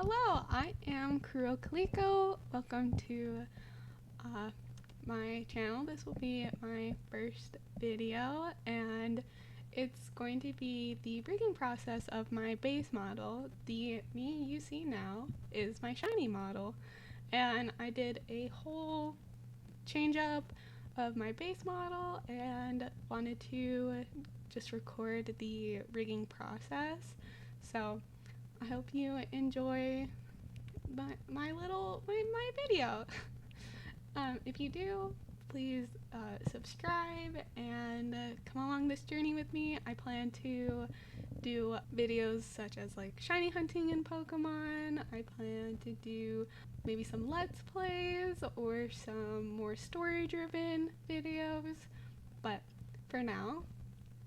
Hello, I am Kuro Kaliko. Welcome to my channel. This will be my first video, and it's going to be the rigging process of my base model. The me you see now is my shiny model, and I did a whole change up of my base model and wanted to just record the rigging process. So I hope you enjoy my video. If you do, please subscribe and come along this journey with me. I plan to do videos such as like shiny hunting in Pokemon. I plan to do maybe some let's plays or some more story driven videos, but for now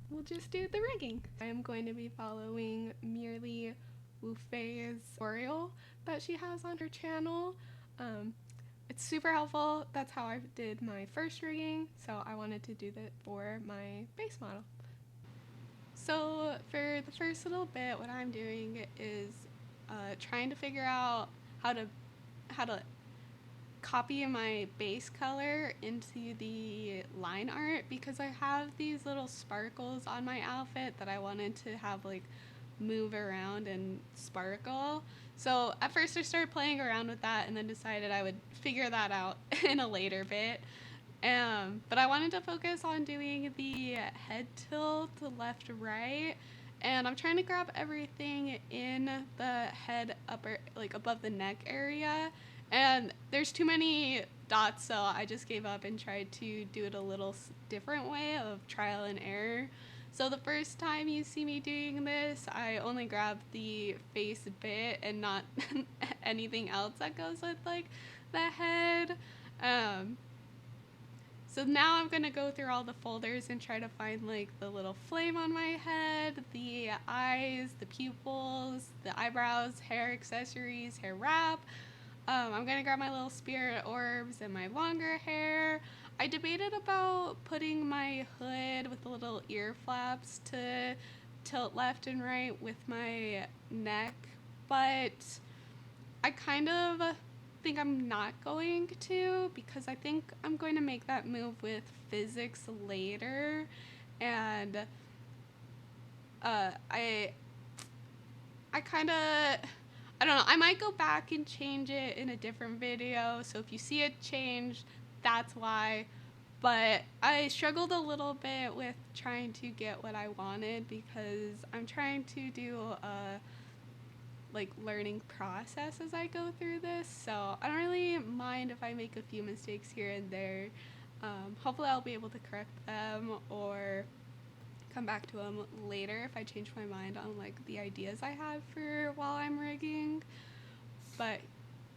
we'll just do the rigging. I am going to be following merely Wufei's tutorial that she has on her channel. It's super helpful. That's how I did my first rigging, so I wanted to do that for my base model. So for the first little bit, what I'm doing is trying to figure out how to copy my base color into the line art, because I have these little sparkles on my outfit that I wanted to have like move around and sparkle. So at first I started playing around with that and then decided I would figure that out in a later bit. But I wanted to focus on doing the head tilt left right, and I'm trying to grab everything in the head upper, like above the neck area, and there's too many dots, so I just gave up and tried to do it a little different way of trial and error. So the first time you see me doing this, I only grabbed the face bit and not anything else that goes with like the head. So now I'm gonna go through all the folders and try to find like the little flame on my head, the eyes, the pupils, the eyebrows, hair accessories, hair wrap. I'm gonna grab my little spirit orbs and my longer hair. I debated about putting my hood with the little ear flaps to tilt left and right with my neck, but I kind of think I'm not going to, because I think I'm going to make that move with physics later, and I kind of, I don't know, I might go back and change it in a different video, so if you see it change, that's why. But I struggled a little bit with trying to get what I wanted, because I'm trying to do a like learning process as I go through this, so I don't really mind if I make a few mistakes here and there. Hopefully I'll be able to correct them or come back to them later if I change my mind on like the ideas I have for while I'm rigging. But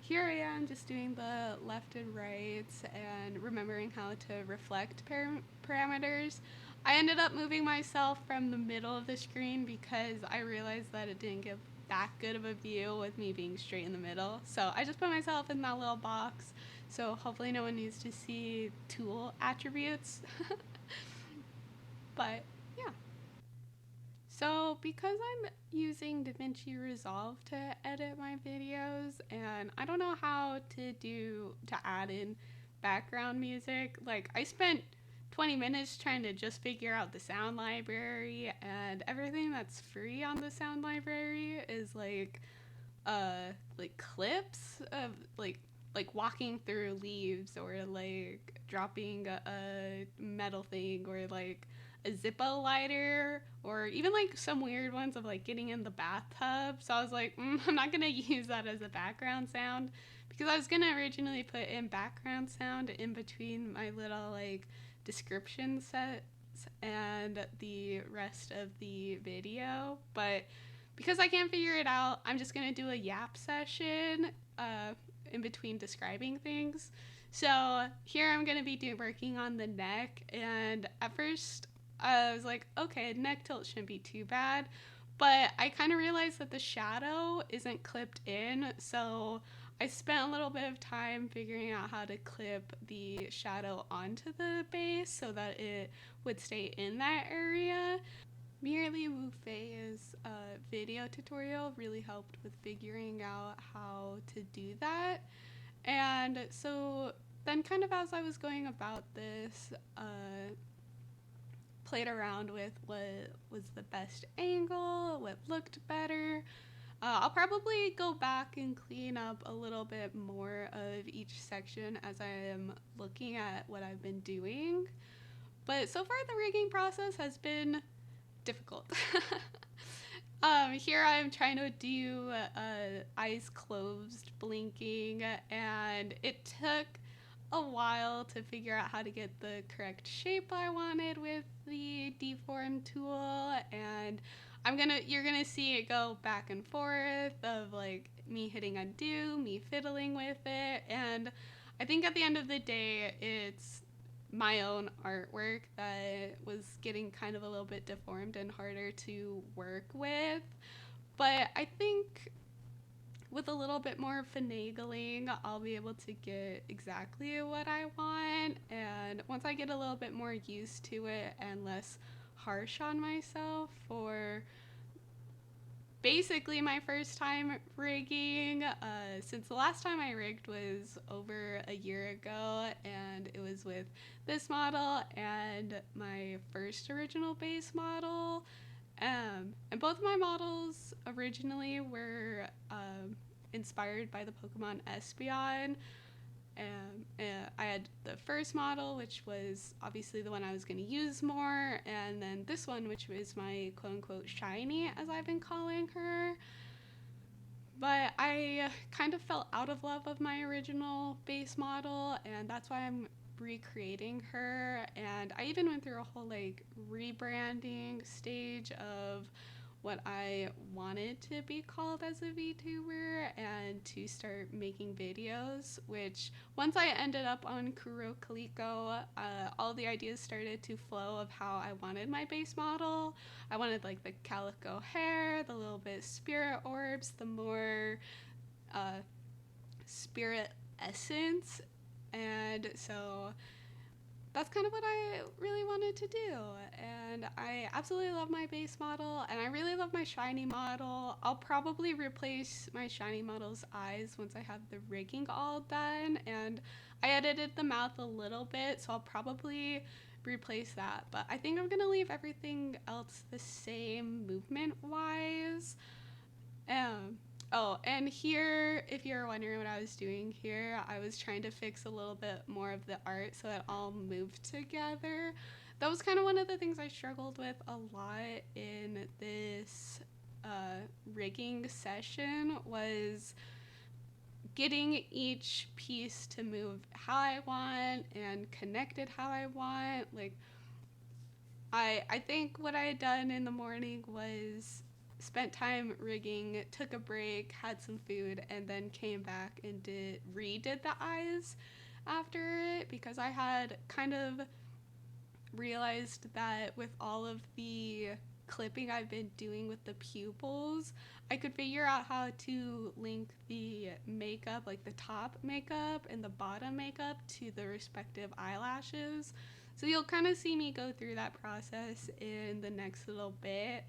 here I am just doing the left and right and remembering how to reflect parameters. I ended up moving myself from the middle of the screen because I realized that it didn't give that good of a view with me being straight in the middle. So I just put myself in that little box, so hopefully no one needs to see tool attributes. But yeah. So because I'm using DaVinci Resolve to edit my videos, and I don't know how to add in background music, like I spent 20 minutes trying to just figure out the sound library, and everything that's free on the sound library is like clips of like walking through leaves, or like dropping a metal thing, or like a Zippo lighter, or even like some weird ones of like getting in the bathtub. So I was like, I'm not gonna use that as a background sound, because I was gonna originally put in background sound in between my little like description sets and the rest of the video. But because I can't figure it out, I'm just gonna do a yap session in between describing things. So here I'm gonna be working on the neck, and at first I was like, okay, neck tilt shouldn't be too bad, but I kind of realized that the shadow isn't clipped in, so I spent a little bit of time figuring out how to clip the shadow onto the base so that it would stay in that area. Merely Wu Fei's video tutorial really helped with figuring out how to do that. And so then, kind of as I was going about this, played around with what was the best angle, what looked better. I'll probably go back and clean up a little bit more of each section as I am looking at what I've been doing. But so far, the rigging process has been difficult. Here I'm trying to do eyes closed blinking, and it took a while to figure out how to get the correct shape I wanted with the deform tool, and you're gonna see it go back and forth of like me hitting undo, me fiddling with it, and I think at the end of the day it's my own artwork that was getting kind of a little bit deformed and harder to work with. But I think with a little bit more finagling, I'll be able to get exactly what I want. And once I get a little bit more used to it and less harsh on myself for basically my first time rigging, since the last time I rigged was over a year ago, and it was with this model and my first original base model. And both of my models originally were inspired by the Pokemon Espeon. I had the first model, which was obviously the one I was going to use more, and then this one, which was my quote unquote shiny, as I've been calling her. But I kind of fell out of love of my original base model, and that's why I'm recreating her. And I even went through a whole like rebranding stage of what I wanted to be called as a VTuber and to start making videos, which once I ended up on Kuro Kaliko, all the ideas started to flow of how I wanted my base model. I wanted like the calico hair, the little bit spirit orbs, the more spirit essence. And so that's kind of what I really wanted to do. And I absolutely love my base model, and I really love my shiny model. I'll probably replace my shiny model's eyes once I have the rigging all done, and I edited the mouth a little bit, so I'll probably replace that. But I think I'm gonna leave everything else the same movement wise. um, oh, and here, if you're wondering what I was doing here, I was trying to fix a little bit more of the art so it all moved together. That was kind of one of the things I struggled with a lot in this rigging session, was getting each piece to move how I want and connected how I want. Like, I think what I had done in the morning was spent time rigging, took a break, had some food, and then came back and redid the eyes after it, because I had kind of realized that with all of the clipping I've been doing with the pupils, I could figure out how to link the makeup, like the top makeup and the bottom makeup, to the respective eyelashes. So you'll kind of see me go through that process in the next little bit.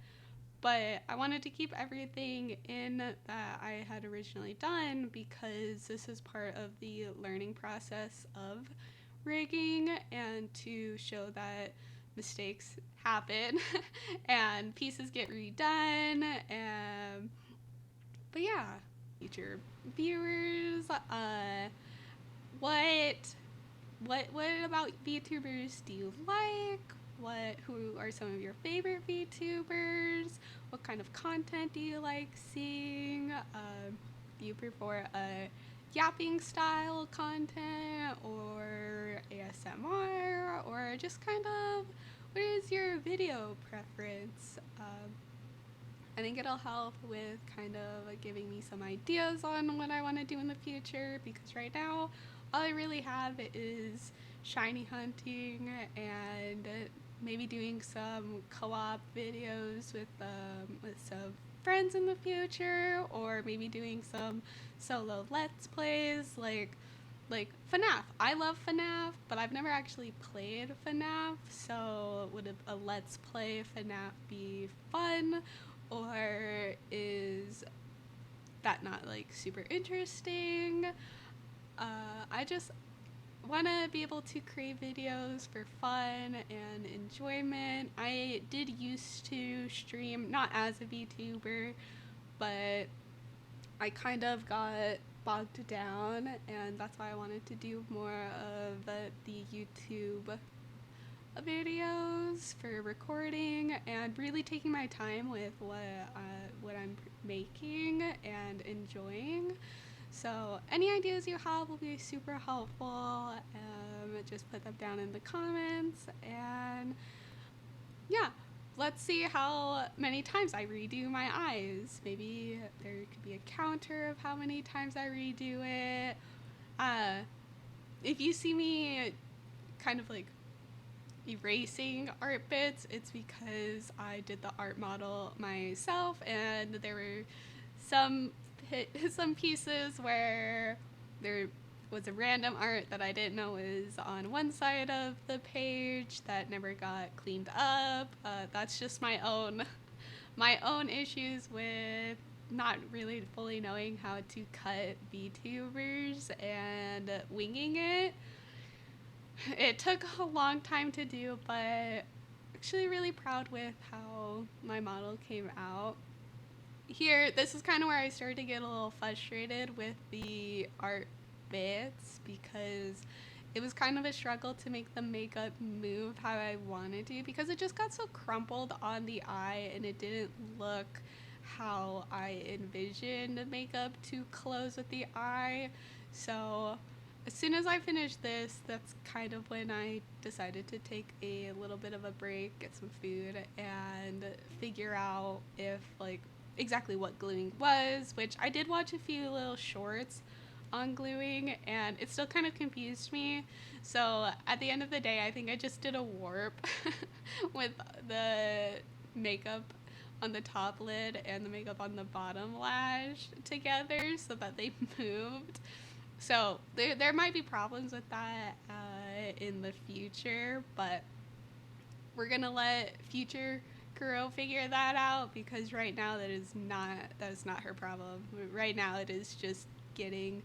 But I wanted to keep everything in that I had originally done, because this is part of the learning process of rigging, and to show that mistakes happen and pieces get redone. But yeah, future viewers, what what about VTubers do you like? Who are some of your favorite VTubers? What kind of content do you like seeing? Do you prefer a yapping style content or ASMR, or just kind of what is your video preference? I think it'll help with kind of giving me some ideas on what I want to do in the future, because right now all I really have is shiny hunting and maybe doing some co-op videos with some friends in the future, or maybe doing some solo let's plays. Like, like FNAF. I love FNAF, but I've never actually played FNAF, so would a Let's Play FNAF be fun, or is that not like super interesting? I just want to be able to create videos for fun and enjoyment. I did used to stream, not as a VTuber, but I kind of got bogged down, and that's why I wanted to do more of the YouTube videos for recording and really taking my time with what I'm making and enjoying. So any ideas you have will be super helpful. Just put them down in the comments, and yeah, let's see how many times I redo my eyes. Maybe there could be a counter of how many times I redo it. If you see me kind of like erasing art bits, it's because I did the art model myself, and there were some pieces where there was a random art that I didn't know was on one side of the page that never got cleaned up. That's just my own issues with not really fully knowing how to cut VTubers and winging it. It took a long time to do, but actually really proud with how my model came out. Here, this is kind of where I started to get a little frustrated with the art bits, because it was kind of a struggle to make the makeup move how I wanted to, because it just got so crumpled on the eye and it didn't look how I envisioned makeup to close with the eye. So as soon as I finished this, that's kind of when I decided to take a little bit of a break, get some food, and figure out if like exactly what gluing was, which I did watch a few little shorts on gluing, and it still kind of confused me. So at the end of the day, I think I just did a warp with the makeup on the top lid and the makeup on the bottom lash together so that they moved. So there might be problems with that in the future, but we're gonna let future Kuro figure that out, because right now that is not her problem. Right now it is just getting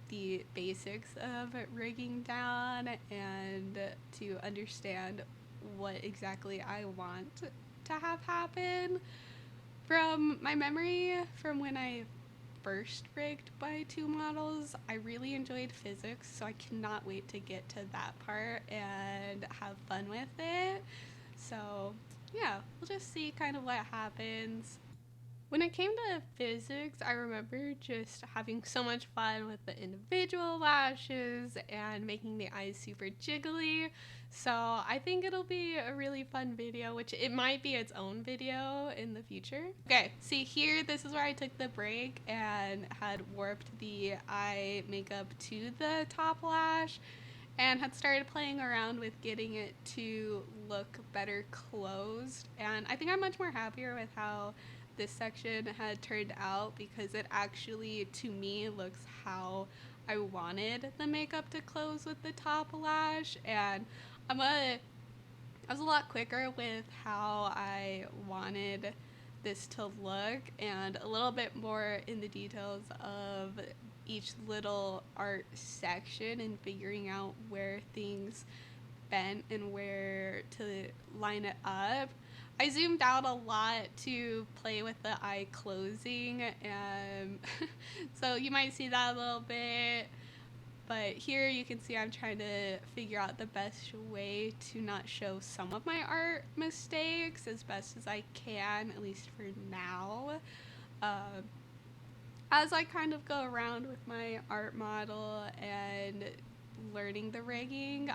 the basics of rigging down and to understand what exactly I want to have happen. From my memory from when I first rigged my two models, I really enjoyed physics, so I cannot wait to get to that part and have fun with it. So yeah, we'll just see kind of what happens. When it came to physics, I remember just having so much fun with the individual lashes and making the eyes super jiggly. So I think it'll be a really fun video, which it might be its own video in the future. Okay, see here, this is where I took the break and had warped the eye makeup to the top lash and had started playing around with getting it to look better closed. And I think I'm much more happier with how this section had turned out, because it actually, to me, looks how I wanted the makeup to close with the top lash. And I was a lot quicker with how I wanted this to look, and a little bit more in the details of each little art section and figuring out where things bent and where to line it up. I zoomed out a lot to play with the eye closing, and so you might see that a little bit. But here you can see I'm trying to figure out the best way to not show some of my art mistakes as best as I can, at least for now. As I kind of go around with my art model and learning the rigging,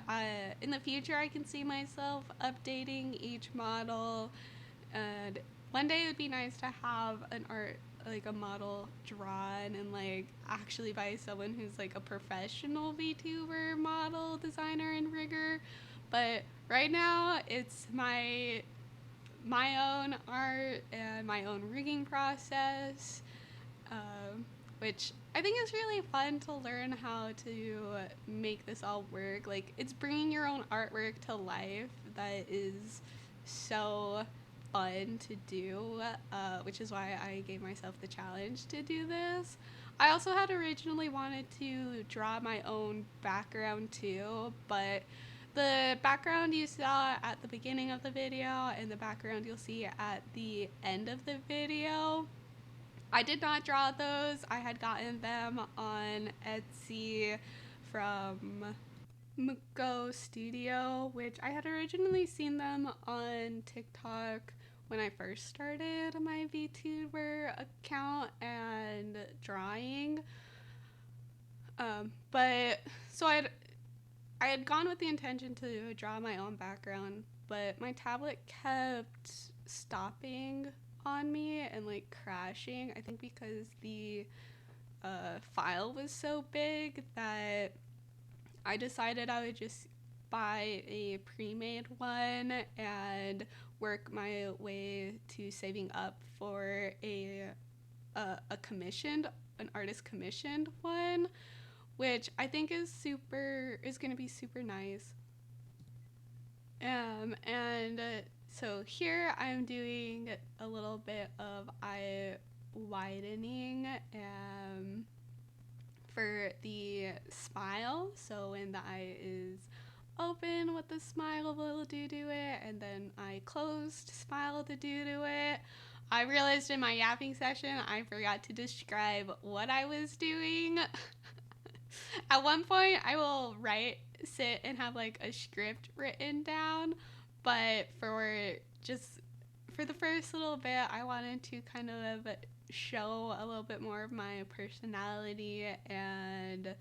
in the future I can see myself updating each model, and one day it would be nice to have an art, like a model drawn and like actually by someone who's like a professional VTuber model designer and rigger. But right now it's my own art and my own rigging process. which I think is really fun to learn how to make this all work. Like, it's bringing your own artwork to life that is so fun to do, which is why I gave myself the challenge to do this. I also had originally wanted to draw my own background too, but the background you saw at the beginning of the video and the background you'll see at the end of the video, I did not draw those. I had gotten them on Etsy from Muko Studio, which I had originally seen them on TikTok when I first started my VTuber account and drawing. But so I had gone with the intention to draw my own background, but my tablet kept stopping on me and like crashing. I think because the file was so big that I decided I would just buy a pre-made one and work my way to saving up for a commissioned, an artist commissioned one, which I think is going to be super nice. And so here I'm doing a little bit of eye widening for the smile. So when the eye is open with the smile, will do it, and then I closed smile to do it. I realized in my yapping session I forgot to describe what I was doing. At one point I will sit and have like a script written down, but for the first little bit I wanted to kind of show a little bit more of my personality and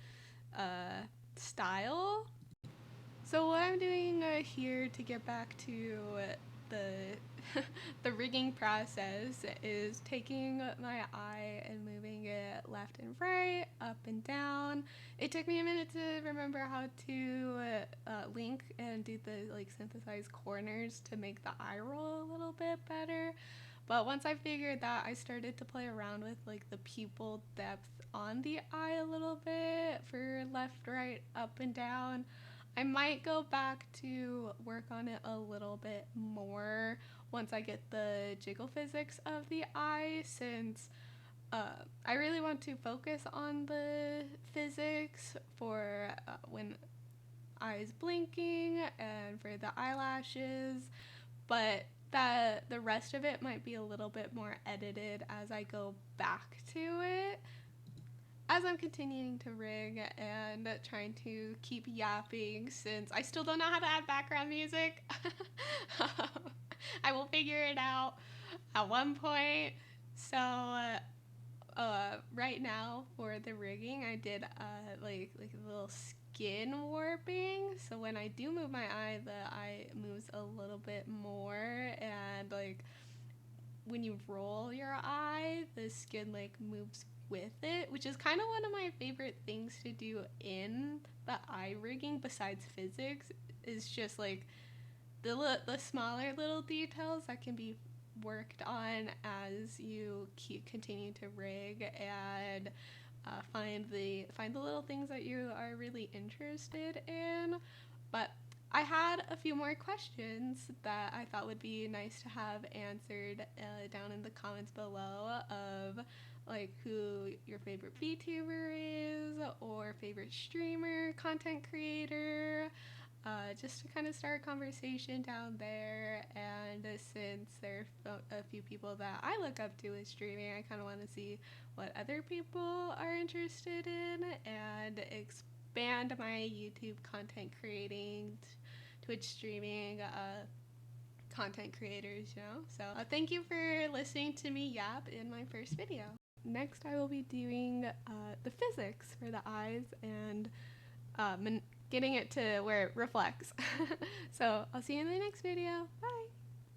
style. So what I'm doing here to get back to the the rigging process is taking my eye and moving it left and right, up and down. It took me a minute to remember how to link and do the like synthesized corners to make the eye roll a little bit better. But once I figured that, I started to play around with like the pupil depth on the eye a little bit for left, right, up and down. I might go back to work on it a little bit more once I get the jiggle physics of the eye, since I really want to focus on the physics for when eyes blinking and for the eyelashes, but that the rest of it might be a little bit more edited as I go back to it. As I'm continuing to rig and trying to keep yapping, since I still don't know how to add background music, I will figure it out at one point. So right now for the rigging, I did like a little skin warping. So when I do move my eye, the eye moves a little bit more, and like when you roll your eye, the skin like moves with it, which is kind of one of my favorite things to do in the eye rigging besides physics, is just like the smaller little details that can be worked on as you continue to rig and find the little things that you are really interested in. But I had a few more questions that I thought would be nice to have answered down in the comments below, of like who your favorite VTuber is or favorite streamer, content creator, just to kind of start a conversation down there. And since there are a few people that I look up to with streaming, I kind of want to see what other people are interested in and expand my YouTube content creating, Twitch streaming, content creators, you know. So thank you for listening to me yap in my first video. Next I will be doing the physics for the eyes and getting it to where it reflects. So I'll see you in the next video. Bye!